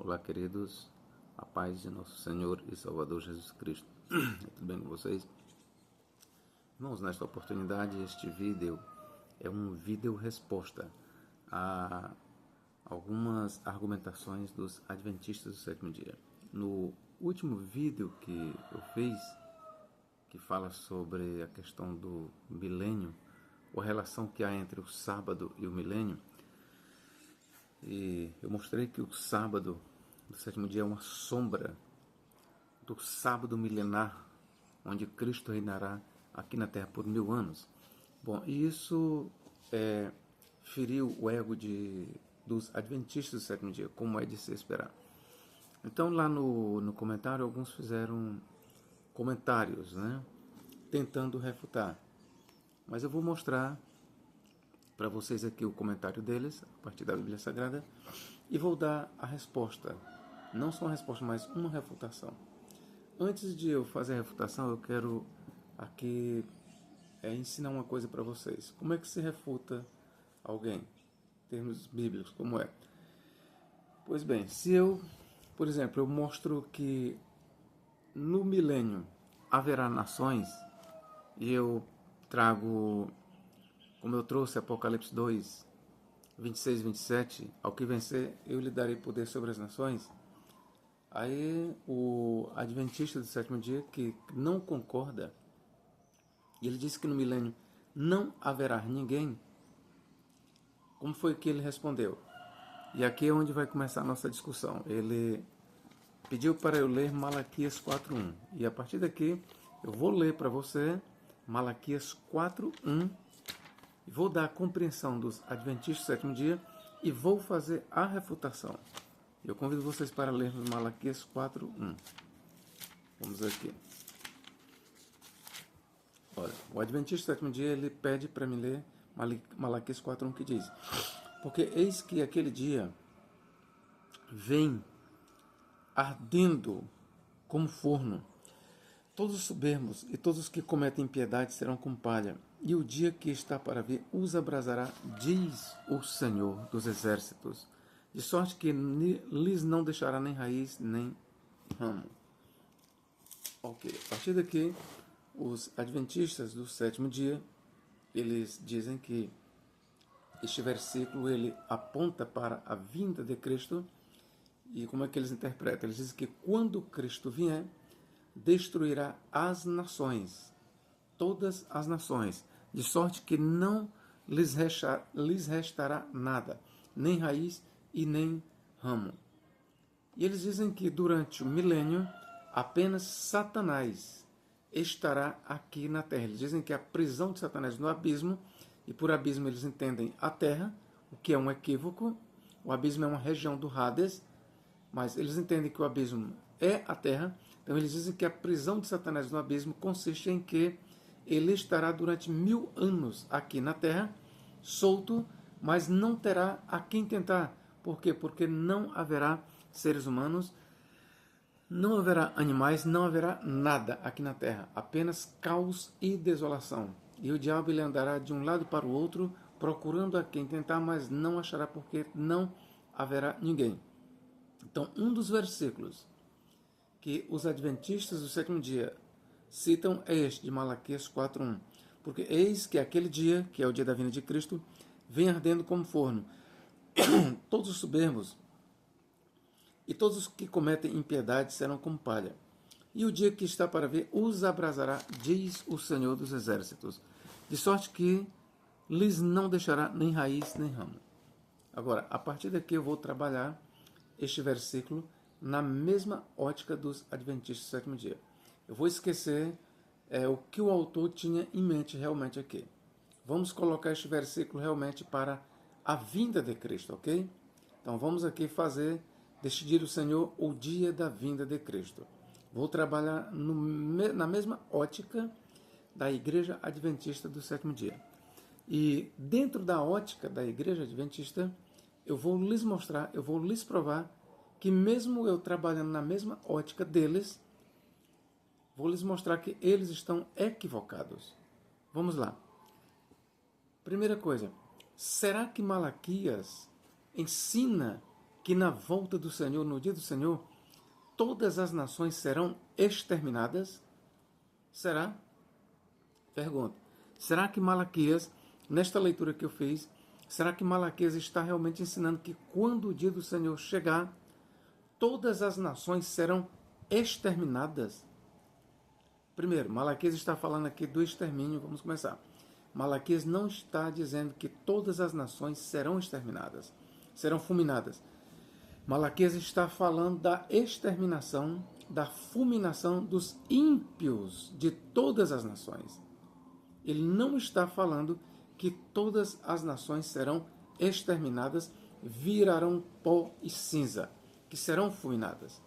Olá, queridos, a paz de nosso Senhor e Salvador Jesus Cristo. Tudo bem com vocês? Irmãos, nesta oportunidade, este vídeo é um vídeo resposta a algumas argumentações dos adventistas do sétimo dia. No último vídeo que eu fiz, que fala sobre a questão do milênio, ou a relação que há entre o sábado e o milênio, e eu mostrei que o sábado do sétimo dia é uma sombra do sábado milenar, onde Cristo reinará aqui na terra por 1000 anos. Bom, e isso feriu o ego dos adventistas do sétimo dia, como é de se esperar. Então lá no comentário, alguns fizeram comentários, tentando refutar. Mas eu vou mostrar para vocês aqui o comentário deles, a partir da Bíblia Sagrada, e vou dar a resposta. Não só uma resposta, mas uma refutação. Antes de eu fazer a refutação, eu quero aqui ensinar uma coisa para vocês. Como é que se refuta alguém? Em termos bíblicos, como é? Pois bem, se eu, por exemplo, eu mostro que no milênio haverá nações, e eu trago, como eu trouxe Apocalipse 2, 26 e 27, ao que vencer, eu lhe darei poder sobre as nações. Aí o adventista do sétimo dia, que não concorda, e ele disse que no milênio não haverá ninguém, como foi que ele respondeu? E aqui é onde vai começar a nossa discussão. Ele pediu para eu ler Malaquias 4.1. E a partir daqui eu vou ler para você Malaquias 4.1, e vou dar a compreensão dos adventistas do sétimo dia e vou fazer a refutação. Eu convido vocês para lermos Malaquias 4.1. Vamos aqui. Olha, o adventista do sétimo dia, ele pede para me ler Malaquias 4.1, que diz: porque eis que aquele dia vem ardendo como forno. Todos os soberbos e todos os que cometem impiedade serão como palha, e o dia que está para vir os abrasará, diz o Senhor dos exércitos, de sorte que lhes não deixará nem raiz nem ramo. Ok, a partir daqui, os adventistas do sétimo dia, eles dizem que este versículo ele aponta para a vinda de Cristo. E como é que eles interpretam? Eles dizem que quando Cristo vier, destruirá as nações, todas as nações, de sorte que não lhes restará nada, nem raiz e nem ramo. E eles dizem que durante o milênio, apenas Satanás estará aqui na terra. Eles dizem que a prisão de Satanás no abismo, e por abismo eles entendem a terra, o que é um equívoco. O abismo é uma região do Hades, mas eles entendem que o abismo é a terra. Então eles dizem que a prisão de Satanás no abismo consiste em que ele estará durante 1000 anos aqui na terra, solto, mas não terá a quem tentar. Por quê? Porque não haverá seres humanos, não haverá animais, não haverá nada aqui na terra, apenas caos e desolação. E o diabo ele andará de um lado para o outro, procurando a quem tentar, mas não achará, porque não haverá ninguém. Então, um dos versículos que os adventistas do sétimo dia citam é este, de Malaquias 4.1. Porque eis que aquele dia, que é o dia da vinda de Cristo, vem ardendo como forno. Todos os soberbos e todos os que cometem impiedade serão como palha. E o dia que está para vir os abrasará, diz o Senhor dos exércitos, de sorte que lhes não deixará nem raiz nem ramo. Agora, a partir daqui eu vou trabalhar este versículo na mesma ótica dos adventistas do sétimo dia. Eu vou esquecer o que o autor tinha em mente realmente aqui. Vamos colocar este versículo realmente para a vinda de Cristo, ok? Então vamos aqui decidir o Senhor o dia da vinda de Cristo. Vou trabalhar na mesma ótica da Igreja Adventista do sétimo dia. E dentro da ótica da Igreja Adventista, eu vou lhes mostrar, eu vou lhes provar que mesmo eu trabalhando na mesma ótica deles, vou lhes mostrar que eles estão equivocados. Vamos lá. Primeira coisa, será que Malaquias ensina que na volta do Senhor, no dia do Senhor, todas as nações serão exterminadas? Será? Pergunta. Será que Malaquias, nesta leitura que eu fiz, será que Malaquias está realmente ensinando que quando o dia do Senhor chegar, todas as nações serão exterminadas? Primeiro, Malaquias está falando aqui do extermínio. Vamos começar. Malaquias não está dizendo que todas as nações serão exterminadas, serão fulminadas. Malaquias está falando da exterminação, da fulminação dos ímpios de todas as nações. Ele não está falando que todas as nações serão exterminadas, virarão pó e cinza, que serão fulminadas.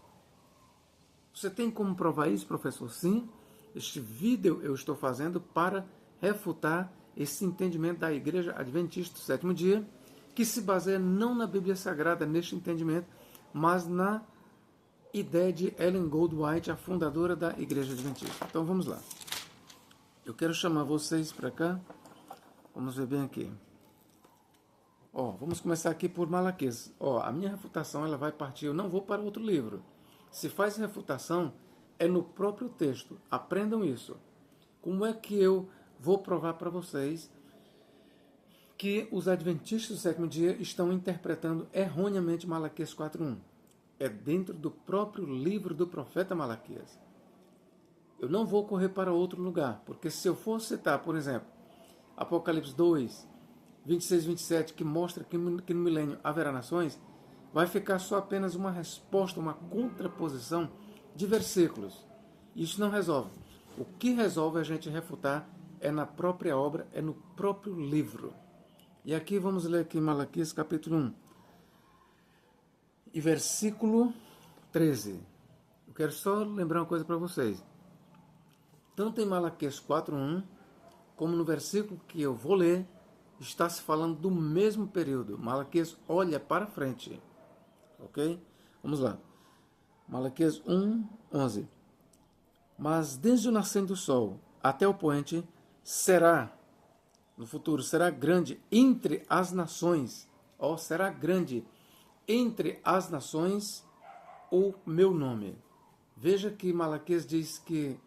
Você tem como provar isso, professor? Sim. Este vídeo eu estou fazendo para refutar esse entendimento da Igreja Adventista do Sétimo Dia, que se baseia não na Bíblia Sagrada, neste entendimento, mas na ideia de Ellen Goldwhite, a fundadora da Igreja Adventista. Então vamos lá. Eu quero chamar vocês para cá. Vamos ver bem aqui. Vamos começar aqui por Malaquias. A minha refutação ela vai partir, eu não vou para outro livro. Se faz refutação, é no próprio texto. Aprendam isso. Como é que eu vou provar para vocês que os adventistas do sétimo dia estão interpretando erroneamente Malaquias 4:1? É dentro do próprio livro do profeta Malaquias. Eu não vou correr para outro lugar, porque se eu for citar, por exemplo, Apocalipse 2, 26 e 27, que mostra que no milênio haverá nações, vai ficar só apenas uma resposta, uma contraposição de versículos. Isso não resolve. O que resolve a gente refutar é na própria obra, é no próprio livro. E aqui vamos ler aqui Malaquias capítulo 1 e versículo 13. Eu quero só lembrar uma coisa para vocês. Tanto em Malaquias 4:1, como no versículo que eu vou ler, está se falando do mesmo período. Malaquias olha para frente. Ok? Vamos lá. Malaquias 1:11. Mas desde o nascente do sol até o poente será, no futuro, será grande entre as nações. Será grande entre as nações o meu nome. Veja que Malaquias diz que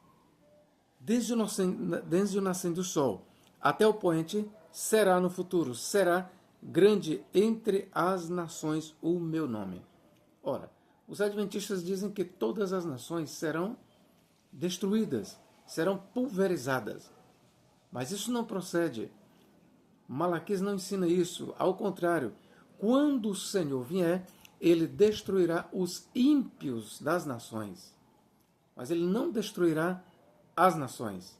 desde o nascente do sol até o poente será no futuro, será grande entre as nações o meu nome. Ora, os adventistas dizem que todas as nações serão destruídas, serão pulverizadas. Mas isso não procede. Malaquias não ensina isso. Ao contrário, quando o Senhor vier, ele destruirá os ímpios das nações. Mas ele não destruirá as nações.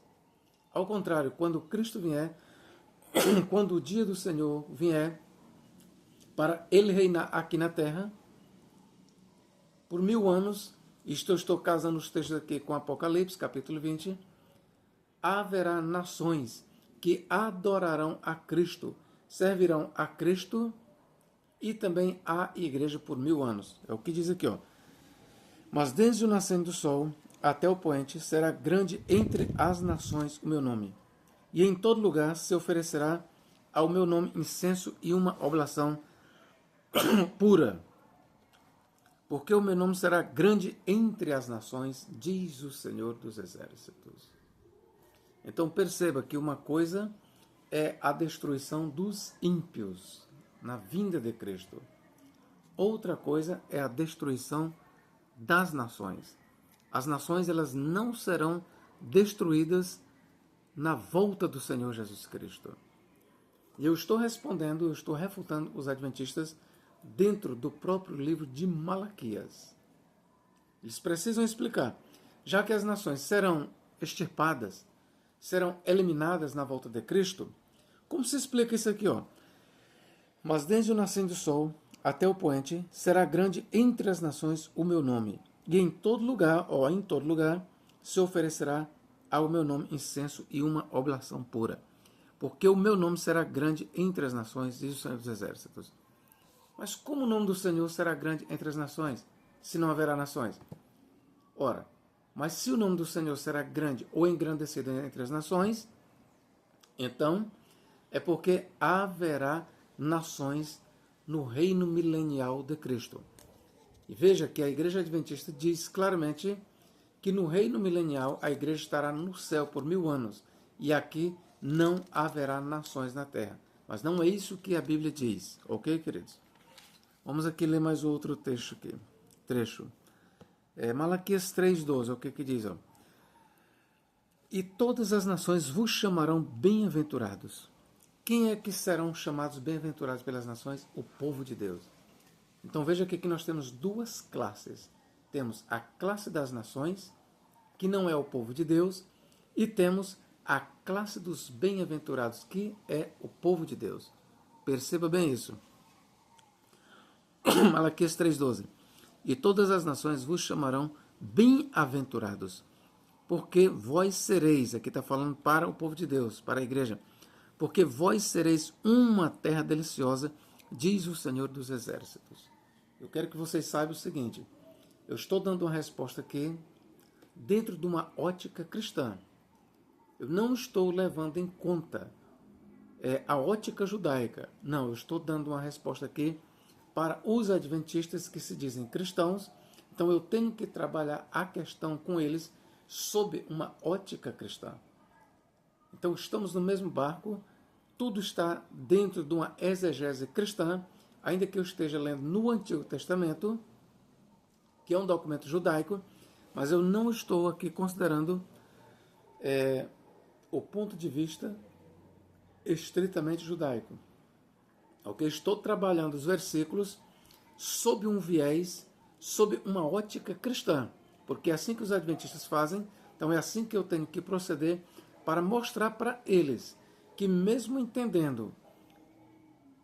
Ao contrário, quando Cristo vier, quando o dia do Senhor vier, para ele reinar aqui na terra, por 1000 anos, isto eu estou casando os textos aqui com Apocalipse, capítulo 20, haverá nações que adorarão a Cristo, servirão a Cristo e também a igreja por 1000 anos. É o que diz aqui, Mas desde o nascente do sol até o poente será grande entre as nações o meu nome. E em todo lugar se oferecerá ao meu nome incenso e uma oblação pura. Porque o meu nome será grande entre as nações, diz o Senhor dos Exércitos. Então perceba que uma coisa é a destruição dos ímpios na vinda de Cristo. Outra coisa é a destruição das nações. As nações elas não serão destruídas na volta do Senhor Jesus Cristo. E eu estou respondendo, eu estou refutando os adventistas dentro do próprio livro de Malaquias. Eles precisam explicar, já que as nações serão extirpadas, serão eliminadas na volta de Cristo, como se explica isso aqui, Mas desde o nascente do sol até o poente será grande entre as nações o meu nome, e em todo lugar, se oferecerá ao meu nome incenso e uma oblação pura, porque o meu nome será grande entre as nações, diz o Senhor dos Exércitos. Mas como o nome do Senhor será grande entre as nações, se não haverá nações? Ora, mas se o nome do Senhor será grande ou engrandecido entre as nações, então é porque haverá nações no reino milenial de Cristo. E veja que a Igreja Adventista diz claramente que no reino milenial a igreja estará no céu por 1000 anos e aqui não haverá nações na terra. Mas não é isso que a Bíblia diz, ok, queridos? Vamos aqui ler mais outro trecho. Malaquias 3,12, o que diz? Ó? E todas as nações vos chamarão bem-aventurados. Quem é que serão chamados bem-aventurados pelas nações? O povo de Deus. Então veja que aqui nós temos duas classes. Temos a classe das nações, que não é o povo de Deus, e temos a classe dos bem-aventurados, que é o povo de Deus. Perceba bem isso. Malaquias 3,12. E todas as nações vos chamarão bem-aventurados, porque vós sereis, aqui está falando para o povo de Deus, para a igreja, porque vós sereis uma terra deliciosa, diz o Senhor dos Exércitos. Eu quero que vocês saibam o seguinte, eu estou dando uma resposta aqui dentro de uma ótica cristã. Eu não estou levando em conta a ótica judaica. Não, eu estou dando uma resposta aqui para os adventistas que se dizem cristãos. Então eu tenho que trabalhar a questão com eles sob uma ótica cristã. Então estamos no mesmo barco, tudo está dentro de uma exegese cristã, ainda que eu esteja lendo no Antigo Testamento, que é um documento judaico, mas eu não estou aqui considerando o ponto de vista estritamente judaico. Okay? Estou trabalhando os versículos sob um viés, sob uma ótica cristã, porque é assim que os adventistas fazem, então é assim que eu tenho que proceder para mostrar para eles que mesmo entendendo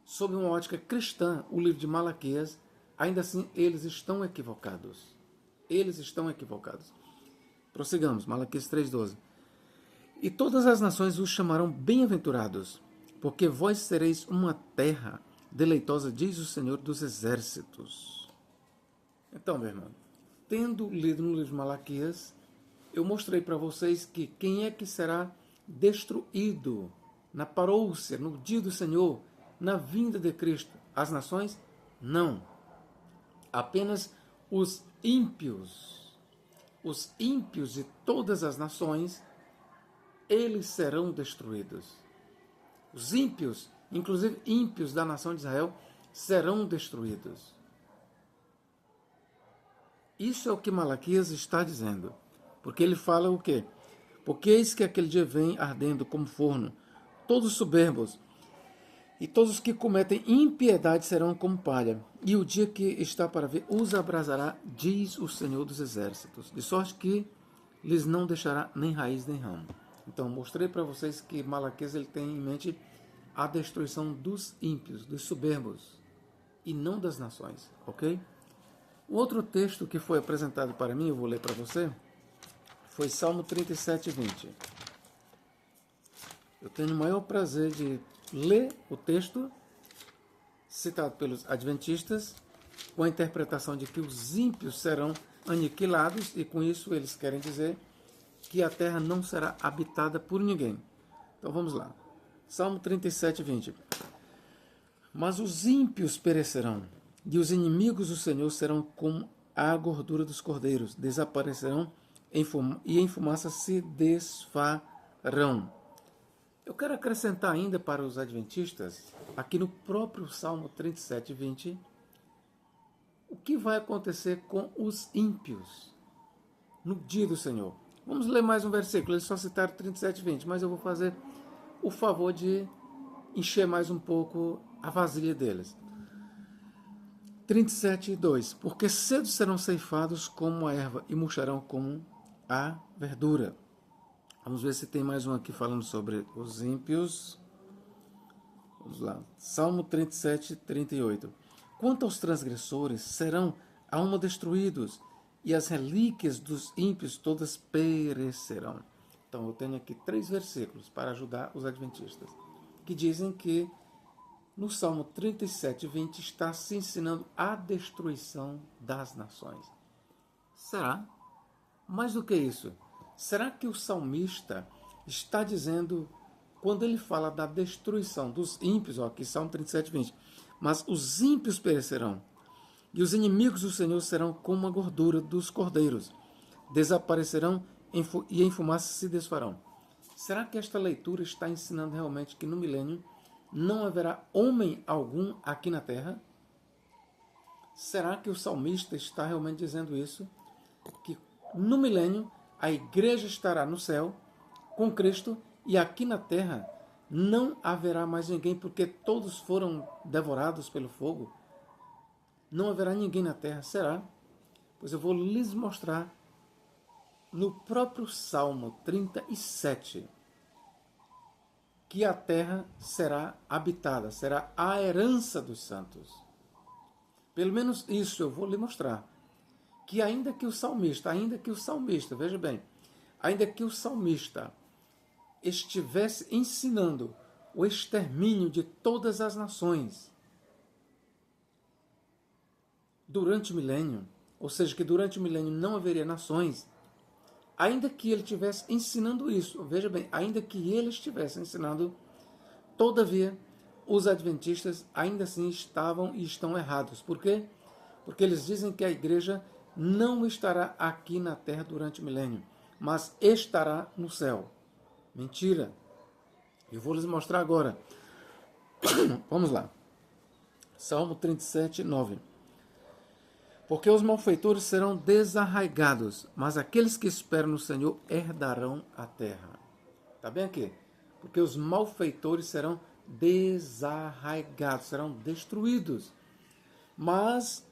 sob uma ótica cristã o livro de Malaquias, ainda assim eles estão equivocados. Eles estão equivocados. Prossigamos, Malaquias 3,12. E todas as nações os chamarão bem-aventurados, porque vós sereis uma terra deleitosa, diz o Senhor dos Exércitos. Então, meu irmão, tendo lido no livro de Malaquias, eu mostrei para vocês que quem é que será destruído na parousia, no dia do Senhor, na vinda de Cristo? As nações? Não. Apenas os ímpios. Os ímpios de todas as nações, eles serão destruídos. Os ímpios, inclusive ímpios da nação de Israel, serão destruídos. Isso é o que Malaquias está dizendo. Porque ele fala o quê? Porque eis que aquele dia vem ardendo como forno, todos soberbos, e todos os que cometem impiedade serão como palha, e o dia que está para vir os abrasará, diz o Senhor dos Exércitos, de sorte que lhes não deixará nem raiz nem ramo. Então, mostrei para vocês que Malaquias ele tem em mente a destruição dos ímpios, dos soberbos, e não das nações, ok? O outro texto que foi apresentado para mim, eu vou ler para você, foi Salmo 37:20. Eu tenho o maior prazer de ler o texto citado pelos adventistas com a interpretação de que os ímpios serão aniquilados e com isso eles querem dizer que a terra não será habitada por ninguém. Então vamos lá. Salmo 37:20. Mas os ímpios perecerão e os inimigos do Senhor serão como a gordura dos cordeiros, desaparecerão e em fumaça se desfarão. Eu quero acrescentar ainda para os adventistas, aqui no próprio Salmo 37:20, o que vai acontecer com os ímpios no dia do Senhor. Vamos ler mais um versículo, eles só citaram 37:20, mas eu vou fazer o favor de encher mais um pouco a vasilha deles. 37:2. Porque cedo serão ceifados como a erva e murcharão como a verdura. Vamos ver se tem mais um aqui falando sobre os ímpios. Vamos lá. Salmo 37:38. Quanto aos transgressores, serão a uma destruídos, e as relíquias dos ímpios todas perecerão. Então eu tenho aqui 3 versículos para ajudar os adventistas, que dizem que no Salmo 37:20 está se ensinando a destruição das nações. Será? Mais do que isso, será que o salmista está dizendo, quando ele fala da destruição dos ímpios, ó, aqui Salmo 37:20, mas os ímpios perecerão, e os inimigos do Senhor serão como a gordura dos cordeiros, desaparecerão e em fumaça se desfarão. Será que esta leitura está ensinando realmente que no milênio não haverá homem algum aqui na terra? Será que o salmista está realmente dizendo isso? Que no milênio a igreja estará no céu com Cristo e aqui na terra não haverá mais ninguém porque todos foram devorados pelo fogo? Não haverá ninguém na terra, será? Pois eu vou lhes mostrar no próprio Salmo 37 que a terra será habitada, será a herança dos santos. Pelo menos isso eu vou lhe mostrar. Que ainda que o salmista, veja bem, ainda que o salmista estivesse ensinando o extermínio de todas as nações durante o milênio, ou seja, que durante o milênio não haveria nações, ainda que ele estivesse ensinando isso, veja bem, ainda que ele estivesse ensinando, todavia, os adventistas ainda assim estavam e estão errados. Por quê? Porque eles dizem que a igreja não estará aqui na terra durante o milênio, mas estará no céu. Mentira. Eu vou lhes mostrar agora. Vamos lá. Salmo 37, 9. Porque os malfeitores serão desarraigados, mas aqueles que esperam no Senhor herdarão a terra. Está bem aqui? Porque os malfeitores serão desarraigados, serão destruídos. Mas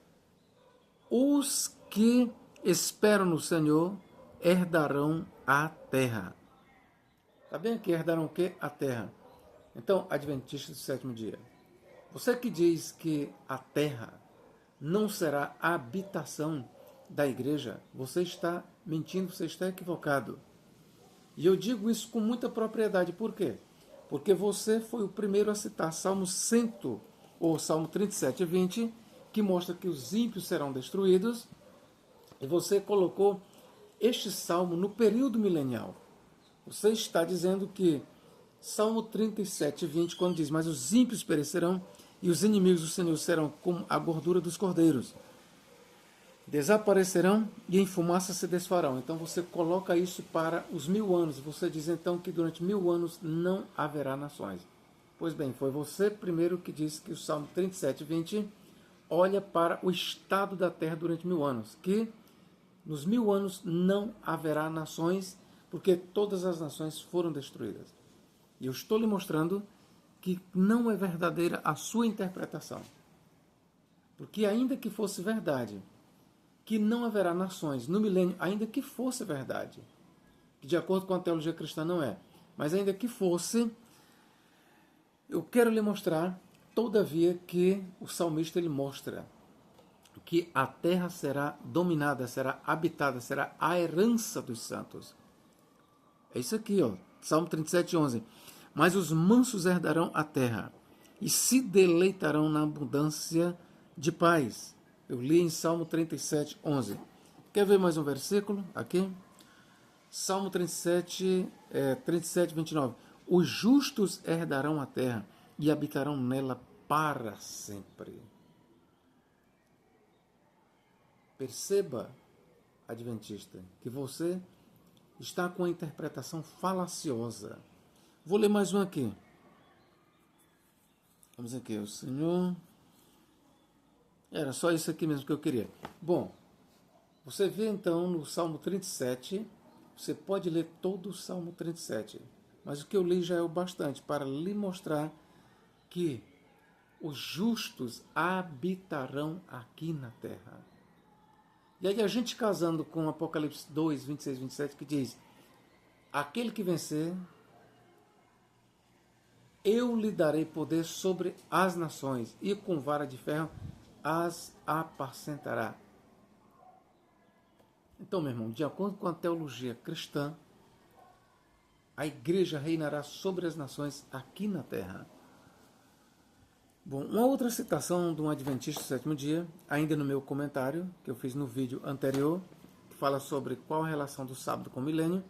os que esperam no Senhor herdarão a terra. Está bem aqui? Herdarão o quê? A terra. Então, adventistas do sétimo dia, você que diz que a terra não será a habitação da igreja, você está mentindo, você está equivocado. E eu digo isso com muita propriedade. Por quê? Porque você foi o primeiro a citar Salmo 37, 20, que mostra que os ímpios serão destruídos, e você colocou este salmo no período milenial. Você está dizendo que Salmo 37, 20, quando diz, mas os ímpios perecerão, e os inimigos do Senhor serão como a gordura dos cordeiros. Desaparecerão e em fumaça se desfarão. Então você coloca isso para os 1000 anos. Você diz então que durante 1000 anos não haverá nações. Pois bem, foi você primeiro que disse que o Salmo 37, 20 olha para o estado da terra durante 1000 anos. Que nos 1000 anos não haverá nações, porque todas as nações foram destruídas. E eu estou lhe mostrando que não é verdadeira a sua interpretação. Porque ainda que fosse verdade, que não haverá nações no milênio, ainda que fosse verdade, que de acordo com a teologia cristã não é, mas ainda que fosse, eu quero lhe mostrar, todavia, que o salmista ele mostra que a terra será dominada, será habitada, será a herança dos santos. É isso aqui, ó, Salmo 37, 11. Mas os mansos herdarão a terra e se deleitarão na abundância de paz. Eu li em Salmo 37, 11. Quer ver mais um versículo aqui? Salmo 37, 29. Os justos herdarão a terra e habitarão nela para sempre. Perceba, adventista, que você está com a interpretação falaciosa. Vou ler mais um aqui. Vamos aqui, o Senhor... Era só isso aqui mesmo que eu queria. Bom, você vê então no Salmo 37, você pode ler todo o Salmo 37, mas o que eu li já é o bastante para lhe mostrar que os justos habitarão aqui na terra. E aí a gente casando com Apocalipse 2, 26, 27, que diz, aquele que vencer, eu lhe darei poder sobre as nações, e com vara de ferro as apacentará. Então, meu irmão, de acordo com a teologia cristã, a igreja reinará sobre as nações aqui na terra. Bom, uma outra citação de um adventista do sétimo dia, ainda no meu comentário, que eu fiz no vídeo anterior, que fala sobre qual a relação do sábado com o milênio,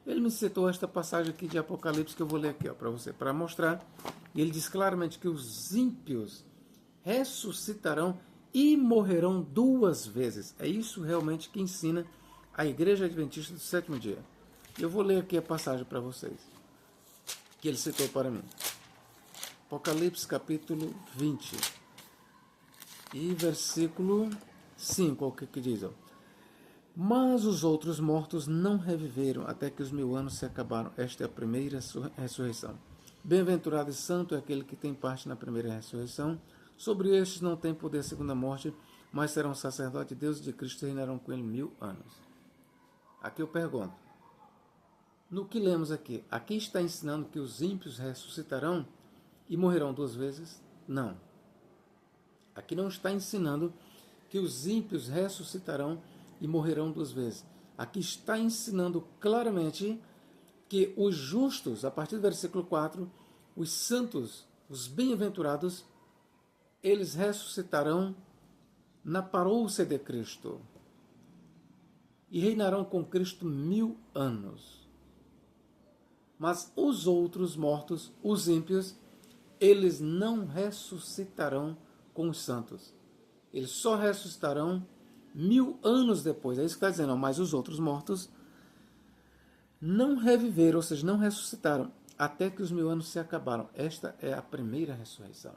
ele me citou esta passagem aqui de Apocalipse, que eu vou ler aqui para você, para mostrar, e ele diz claramente que os ímpios ressuscitarão e morrerão duas vezes. É isso realmente que ensina a Igreja Adventista do Sétimo Dia. Eu vou ler aqui a passagem para vocês, que ele citou para mim. Apocalipse capítulo 20 e versículo 5, o que diz? Mas os outros mortos não reviveram até que os 1000 anos se acabaram. Esta é a primeira ressurreição. Bem-aventurado e santo é aquele que tem parte na primeira ressurreição. Sobre estes não tem poder a segunda morte, mas serão sacerdotes de Deus e de Cristo e reinarão com ele 1000 anos. Aqui eu pergunto, no que lemos aqui está ensinando que os ímpios ressuscitarão e morrerão duas vezes? Não. Aqui não está ensinando que os ímpios ressuscitarão e morrerão duas vezes. Aqui está ensinando claramente que os justos, a partir do versículo 4, os santos, os bem-aventurados, eles ressuscitarão na parousia de Cristo e reinarão com Cristo 1000 anos. Mas os outros mortos, os ímpios, eles não ressuscitarão com os santos. Eles só ressuscitarão 1000 anos depois. É isso que está dizendo. Mas os outros mortos não reviveram, ou seja, não ressuscitaram, até que os 1000 anos se acabaram. Esta é a primeira ressurreição.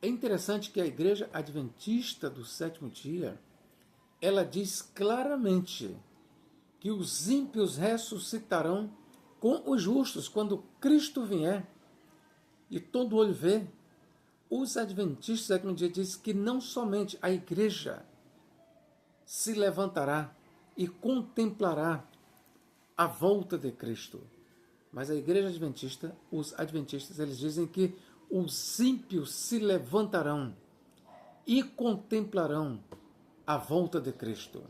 É interessante que a Igreja Adventista do Sétimo Dia, ela diz claramente que os ímpios ressuscitarão com os justos quando Cristo vier e todo olho vê. Os adventistas do sétimo dia dizem que não somente a igreja se levantará e contemplará a volta de Cristo, mas a igreja adventista, os adventistas, eles dizem que os ímpios se levantarão e contemplarão a volta de Cristo.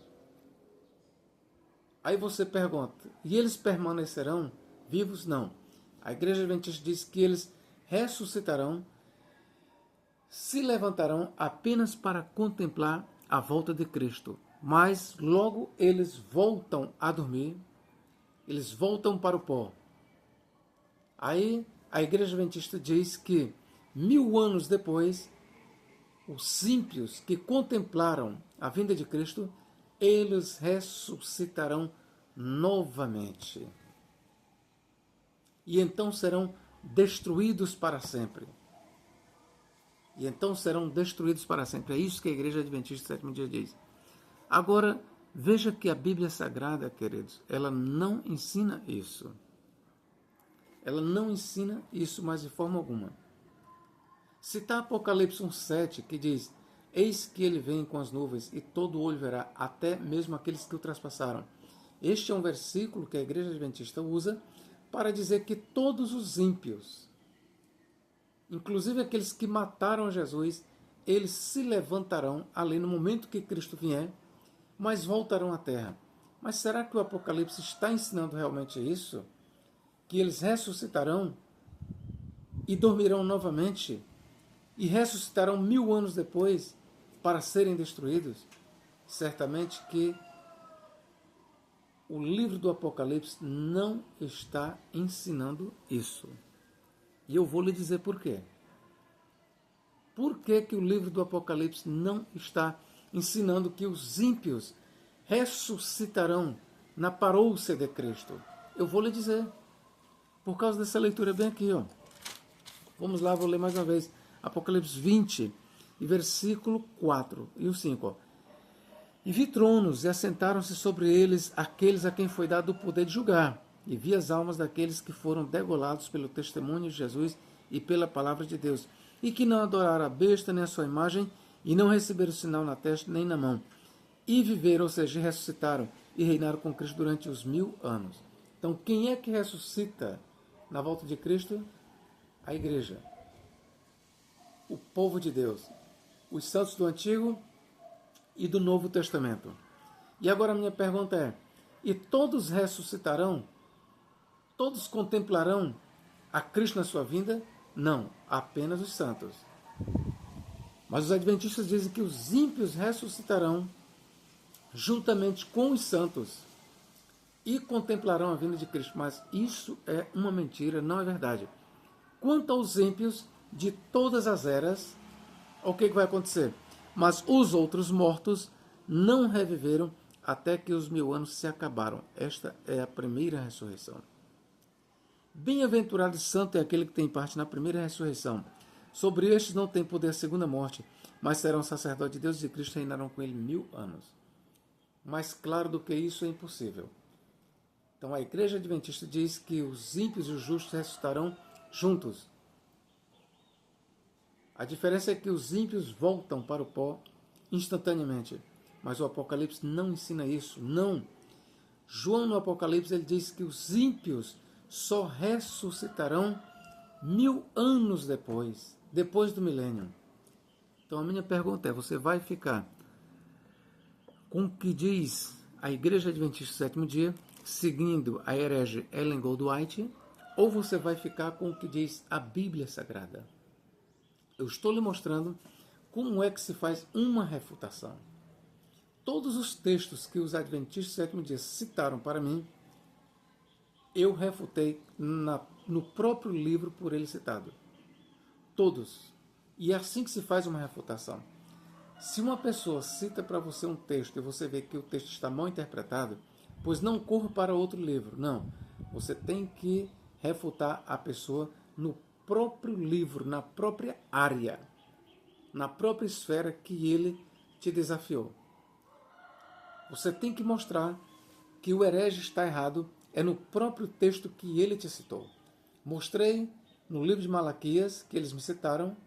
Aí você pergunta, e eles permanecerão vivos? Não. A igreja adventista diz que eles ressuscitarão, se levantarão apenas para contemplar a volta de Cristo. Mas logo eles voltam a dormir, eles voltam para o pó. Aí a igreja adventista diz que 1000 anos depois, os ímpios que contemplaram a vinda de Cristo, eles ressuscitarão novamente. E então serão destruídos para sempre. E então serão destruídos para sempre. É isso que a Igreja Adventista do Sétimo Dia diz. Agora, veja que a Bíblia Sagrada, queridos, ela não ensina isso. Ela não ensina isso, mas de forma alguma. Citar Apocalipse 1,7, que diz: eis que ele vem com as nuvens, e todo olho verá, até mesmo aqueles que o traspassaram. Este é um versículo que a Igreja Adventista usa para dizer que todos os ímpios, inclusive aqueles que mataram Jesus, eles se levantarão ali no momento que Cristo vier, mas voltarão à terra. Mas será que o Apocalipse está ensinando realmente isso? Que eles ressuscitarão e dormirão novamente e ressuscitarão 1000 anos depois para serem destruídos? Certamente que o livro do Apocalipse não está ensinando isso. E eu vou lhe dizer por quê. Por que que o livro do Apocalipse não está ensinando que os ímpios ressuscitarão na parousia de Cristo? Eu vou lhe dizer. Por causa dessa leitura bem aqui, ó. Vamos lá, vou ler mais uma vez. Apocalipse 20, e versículo 4 e o 5. Ó. E vi tronos, e assentaram-se sobre eles aqueles a quem foi dado o poder de julgar. E vi as almas daqueles que foram degolados pelo testemunho de Jesus e pela palavra de Deus, e que não adoraram a besta nem a sua imagem, e não receberam sinal na testa nem na mão. E viveram, ou seja, ressuscitaram, e reinaram com Cristo durante os 1000 anos. Então, quem é que ressuscita na volta de Cristo? A igreja. O povo de Deus. Os santos do Antigo e do Novo Testamento. E agora a minha pergunta é: e todos ressuscitarão? Todos contemplarão a Cristo na sua vinda? Não, apenas os santos. Mas os adventistas dizem que os ímpios ressuscitarão juntamente com os santos e contemplarão a vinda de Cristo. Mas isso é uma mentira, não é verdade. Quanto aos ímpios, de todas as eras, o que vai acontecer? Mas os outros mortos não reviveram até que os 1000 anos se acabaram. Esta é a primeira ressurreição. Bem-aventurado e santo é aquele que tem parte na primeira ressurreição. Sobre estes não tem poder a segunda morte, mas serão sacerdotes de Deus e de Cristo, reinarão com ele 1000 anos. Mais claro do que isso é impossível. Então a Igreja Adventista diz que os ímpios e os justos ressuscitarão juntos. A diferença é que os ímpios voltam para o pó instantaneamente. Mas o Apocalipse não ensina isso. Não. João no Apocalipse ele diz que os ímpios só ressuscitarão 1000 anos depois do milênio. Então a minha pergunta é, você vai ficar com o que diz a Igreja Adventista do Sétimo Dia, seguindo a herege Ellen Goldwhite, ou você vai ficar com o que diz a Bíblia Sagrada? Eu estou lhe mostrando como é que se faz uma refutação. Todos os textos que os Adventistas do Sétimo Dia citaram para mim, eu refutei no próprio livro por ele citado. Todos. E é assim que se faz uma refutação. Se uma pessoa cita para você um texto e você vê que o texto está mal interpretado, pois não corra para outro livro. Não. Você tem que refutar a pessoa no próprio livro, na própria área, na própria esfera que ele te desafiou. Você tem que mostrar que o herege está errado é no próprio texto que ele te citou. Mostrei no livro de Malaquias, que eles me citaram,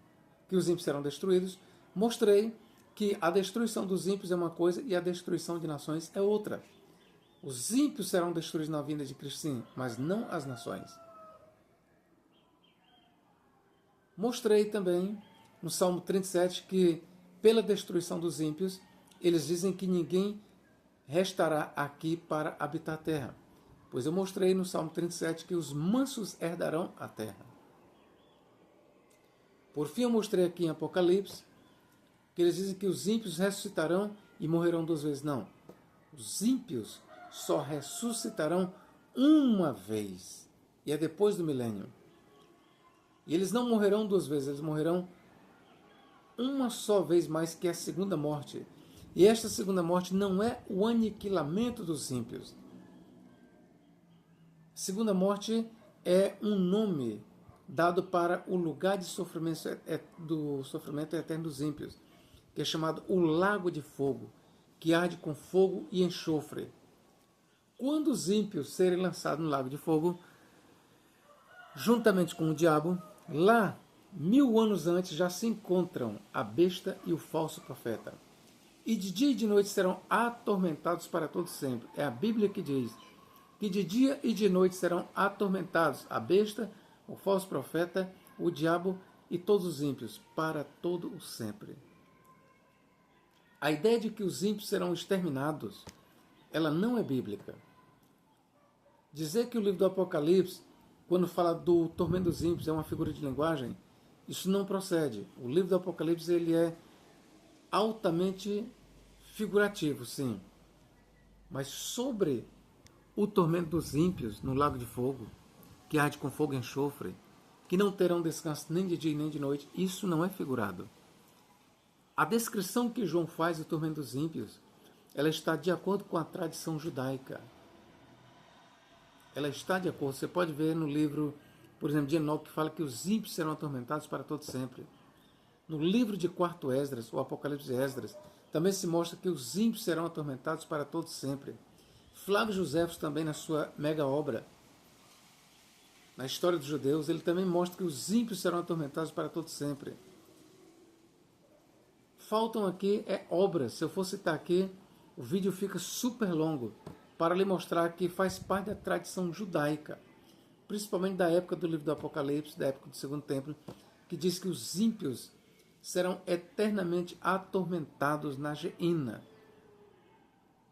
que os ímpios serão destruídos. Mostrei que a destruição dos ímpios é uma coisa e a destruição de nações é outra. Os ímpios serão destruídos na vinda de Cristo, sim, mas não as nações. Mostrei também no Salmo 37 que, pela destruição dos ímpios, eles dizem que ninguém restará aqui para habitar a terra. Pois eu mostrei no Salmo 37 que os mansos herdarão a terra. Por fim, eu mostrei aqui em Apocalipse que eles dizem que os ímpios ressuscitarão e morrerão 2 vezes. Não. Os ímpios só ressuscitarão uma vez. E é depois do milênio. E eles não morrerão 2 vezes, eles morrerão uma só vez mais, que é a segunda morte. E esta segunda morte não é o aniquilamento dos ímpios. Segunda morte é um nome dado para o lugar de sofrimento, do sofrimento eterno dos ímpios, que é chamado o lago de fogo, que arde com fogo e enxofre. Quando os ímpios serem lançados no lago de fogo, juntamente com o diabo, lá, 1000 anos antes, já se encontram a besta e o falso profeta. E de dia e de noite serão atormentados para todo sempre. É a Bíblia que diz que de dia e de noite serão atormentados a besta, o falso profeta, o diabo e todos os ímpios, para todo o sempre. A ideia de que os ímpios serão exterminados, ela não é bíblica. Dizer que o livro do Apocalipse, quando fala do tormento dos ímpios, é uma figura de linguagem, isso não procede. O livro do Apocalipse ele é altamente figurativo, sim. Mas sobre o tormento dos ímpios no lago de fogo, que arde com fogo e enxofre, que não terão descanso nem de dia nem de noite, isso não é figurado. A descrição que João faz do tormento dos ímpios, ela está de acordo com a tradição judaica. Ela está de acordo. Você pode ver no livro, por exemplo, de Enoque, que fala que os ímpios serão atormentados para todo sempre. No livro de 4º Esdras, o Apocalipse de Esdras, também se mostra que os ímpios serão atormentados para todo sempre. Flávio Joséfos também, na sua mega obra, na História dos Judeus, ele também mostra que os ímpios serão atormentados para todo sempre. Faltam aqui obras. Se eu for citar aqui, o vídeo fica super longo para lhe mostrar que faz parte da tradição judaica, principalmente da época do livro do Apocalipse, da época do Segundo Templo, que diz que os ímpios serão eternamente atormentados na Gehenna.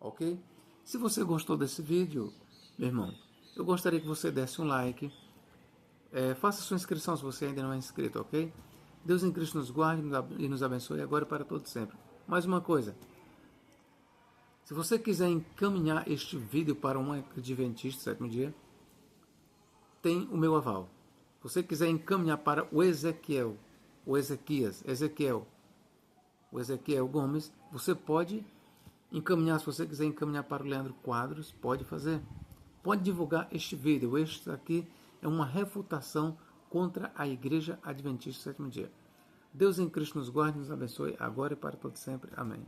Ok? Se você gostou desse vídeo, meu irmão, eu gostaria que você desse um like, faça sua inscrição se você ainda não é inscrito, ok? Deus em Cristo nos guarde e nos abençoe agora e para todo sempre. Mais uma coisa, se você quiser encaminhar este vídeo para um adventista do sétimo dia, tem o meu aval. você quiser encaminhar para o Ezequiel Gomes, você pode encaminhar. Se você quiser encaminhar para o Leandro Quadros, pode fazer. Pode divulgar este vídeo. Este aqui é uma refutação contra a Igreja Adventista do Sétimo Dia. Deus em Cristo nos guarde e nos abençoe, agora e para todo sempre. Amém.